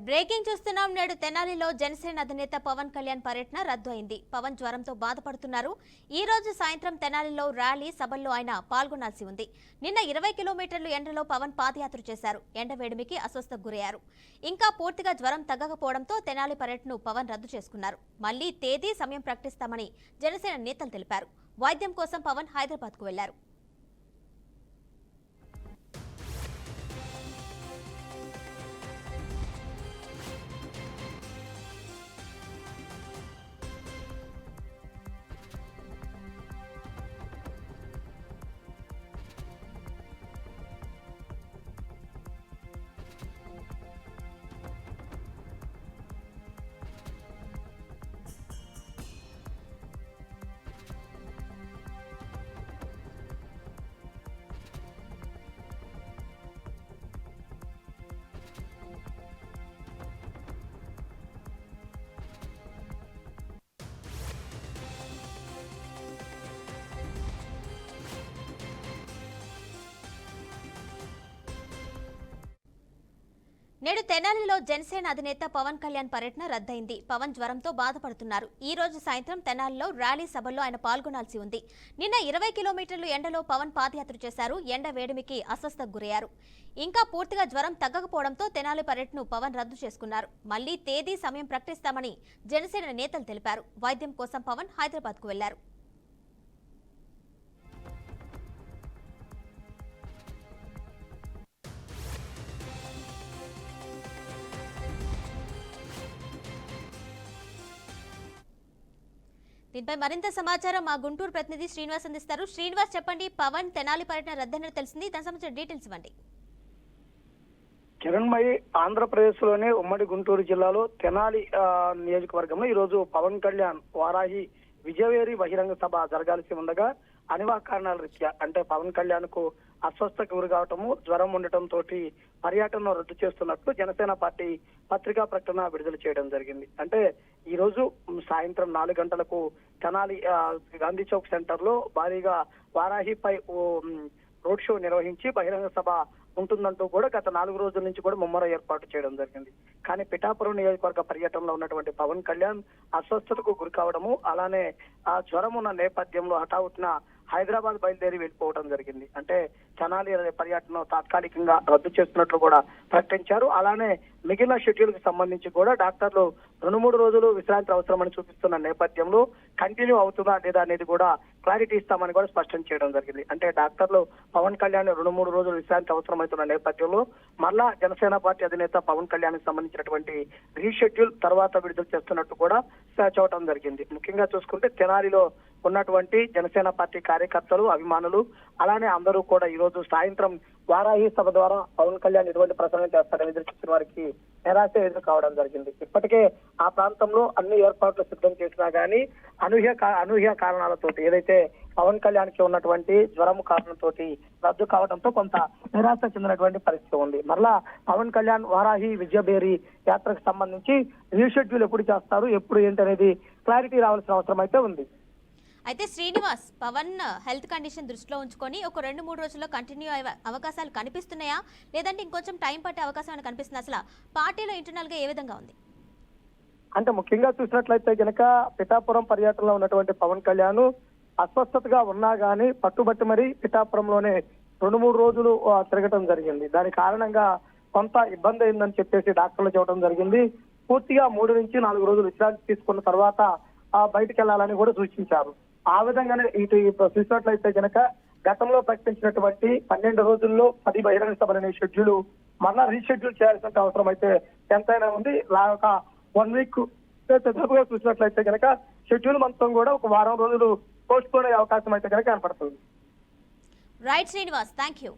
Breaking చూస్తున్నాం. నేడు తెనాలిలో జనసేన అధినేత పవన్ కళ్యాణ్ పర్యటన రద్దు అయింది. పవన్ జ్వరంతో బాధపడుతున్నారు. ఈ రోజు సాయంత్రం తెనాలిలో ర్యాలీ సభల్లో ఆయన పాల్గొనాల్సి ఉంది. నిన్న 20 కిలోమీటర్లు ఎండలో పవన్ పాదయాత్ర చేశారు. ఎండ వేడిమికి అస్వస్థకు గురయ్యారు. ఇంకా పూర్తిగా జ్వరం తగ్గకపోవడంతో తెనాలి పర్యటనను పవన్ రద్దు చేసుకున్నారు. మళ్లీ తేదీ సమయం ప్రకటిస్తామని జనసేన నేతలు తెలిపారు. వైద్యం కోసం పవన్ హైదరాబాద్కు వెళ్లారు. నేడు తెనాలిలో జనసేన అధినేత పవన్ కళ్యాణ్ పర్యటన రద్దయింది. పవన్ జ్వరంతో బాధపడుతున్నారు. ఈ రోజు సాయంత్రం తెనాలిలో ర్యాలీ సభల్లో ఆయన పాల్గొనాల్సి ఉంది. నిన్న 20 కిలోమీటర్లు ఎండలో పవన్ పాదయాత్ర చేశారు. ఎండ వేడిమికి అస్వస్థకు గురయ్యారు. ఇంకా పూర్తిగా జ్వరం తగ్గకపోవడంతో తెనాలి పర్యటనను పవన్ రద్దు చేసుకున్నారు. మళ్లీ తేదీ సమయం ప్రకటిస్తామని జనసేన నేతలు తెలిపారు. వైద్యం కోసం పవన్ హైదరాబాద్కు వెళ్లారు. దీనిపై మరింత సమాచారం మా గుంటూరు ప్రతినిధి శ్రీనివాస్ అందిస్తారు. శ్రీనివాస్, చెప్పండి, పవన్ తెనాలి పర్యటన రద్దయినట్టు తెలిసింది. దాని సంబంధించిన డీటెయిల్స్ ఇవ్వండి. కిరణ్మయి ఆంధ్రప్రదేశ్ లోని ఉమ్మడి గుంటూరు జిల్లాలో తెనాలి నియోజకవర్గంలో ఈ రోజు పవన్ కళ్యాణ్ వారాహి విజయవేరి బహిరంగ సభ జరగాల్సి ఉండగా అనివార్య కారణాల రీత్యా అంటే పవన్ కళ్యాణ్ కు అస్వస్థకు గురి కావటము, జ్వరం ఉండటం తోటి పర్యటనను రద్దు చేస్తున్నట్లు జనసేన పార్టీ పత్రికా ప్రకటన విడుదల చేయడం జరిగింది. అంటే ఈ రోజు సాయంత్రం 4 గంటలకు తెనాలి గాంధీ చౌక్ సెంటర్ లో భారీగా వారాహిపై రోడ్ షో నిర్వహించి బహిరంగ సభ ఉంటుందంటూ కూడా గత 4 రోజుల నుంచి కూడా ముమ్మర ఏర్పాటు చేయడం జరిగింది. కానీ పిఠాపురం నియోజకవర్గ పర్యటనలో ఉన్నటువంటి పవన్ కళ్యాణ్ అస్వస్థతకు గురి కావడము, అలానే ఆ జ్వరం ఉన్న నేపథ్యంలో హఠాత్తున హైదరాబాద్ బయలుదేరి వెళ్ళిపోవడం జరిగింది. అంటే తెనాలి పర్యటన తాత్కాలికంగా రద్దు చేస్తున్నట్లు కూడా ప్రకటించారు. అలానే మిగిలిన షెడ్యూల్ కి సంబంధించి కూడా డాక్టర్లు 2-3 రోజులు విశ్రాంతి అవసరమని చూపిస్తున్న నేపథ్యంలో కంటిన్యూ అవుతుందా లేదా అనేది కూడా క్లారిటీ ఇస్తామని కూడా స్పష్టం చేయడం జరిగింది. అంటే డాక్టర్లు పవన్ కళ్యాణ్ 2-3 రోజులు విశ్రాంతి అవసరమవుతున్న నేపథ్యంలో మరలా జనసేన పార్టీ అధినేత పవన్ కళ్యాణ్ కి సంబంధించినటువంటి రీషెడ్యూల్ తర్వాత విడుదల చేస్తున్నట్టు కూడా చూడటం జరిగింది. ముఖ్యంగా చూసుకుంటే తెనాలిలో ఉన్నటువంటి జనసేన పార్టీ కార్యకర్తలు, అభిమానులు, అలానే అందరూ కూడా ఈ రోజు సాయంత్రం వారాహి సభ ద్వారా పవన్ కళ్యాణ్ ఎటువంటి ప్రసంగం చేస్తారని ఎదురు చూసిన వారికి నిరాశ ఎదురు కావడం జరిగింది. ఇప్పటికే ఆ ప్రాంతంలో అన్ని ఏర్పాట్లు సిద్ధం చేసినా గానీ అనూహ్య కారణాలతోటి ఏదైతే పవన్ కళ్యాణ్ కి ఉన్నటువంటి జ్వరం కారణంతో రద్దు కావడంతో కొంత నిరాశ చెందినటువంటి పరిస్థితి ఉంది. మరలా పవన్ కళ్యాణ్ వారాహి విజయబేరి యాత్రకు సంబంధించి రీషెడ్యూల్ ఎప్పుడు చేస్తారు, ఎప్పుడు ఏంటి అనేది క్లారిటీ రావాల్సిన అవసరం అయితే ఉంది. అయితే శ్రీనివాస్, పవన్ హెల్త్ కండిషన్ దృష్టిలో ఉంచుకొని ఒక 2-3 రోజుల్లో కంటిన్యూ అయ్యే అవకాశాలు కనిపిస్తున్నాయా, లేదంటే ఇంకొంచెం టైం పట్టే అవకాశం కనిపిస్తుంది? అసలు పార్టీలో ఇంటర్నల్ గా ఏ విధంగా ఉంది? అంటే ముఖ్యంగా చూసినట్లయితే కనుక పిఠాపురం పర్యటనలో ఉన్నటువంటి పవన్ కళ్యాణ్ అస్వస్థతగా ఉన్నా గానీ పట్టుబట్టి మరి పిఠాపురంలోనే 2-3 రోజులు తిరగటం జరిగింది. దాని కారణంగా కొంత ఇబ్బంది అయిందని చెప్పేసి డాక్టర్లు చెప్పడం జరిగింది. పూర్తిగా 3 నుంచి 4 రోజులు విశ్రాంతి తీసుకున్న తర్వాత బయటకు వెళ్లాలని కూడా సూచించారు. ఆ విధంగానే ఇటు చూసినట్లయితే కనుక గతంలో ప్రకటించినటువంటి 12 రోజుల్లో 10 బహిరంగ సభలనే షెడ్యూల్ మరలా రీషెడ్యూల్ చేయాల్సిన అవసరం అయితే ఎంతైనా ఉంది. ఒక 1 వీక్ దాదాపుగా చూసినట్లయితే కనుక షెడ్యూల్ మొత్తం కూడా ఒక వారం రోజులు పోస్ట్ పోన్ అయ్యే అవకాశం అయితే కనుక కనపడుతుంది. Right Srinivas, thank you.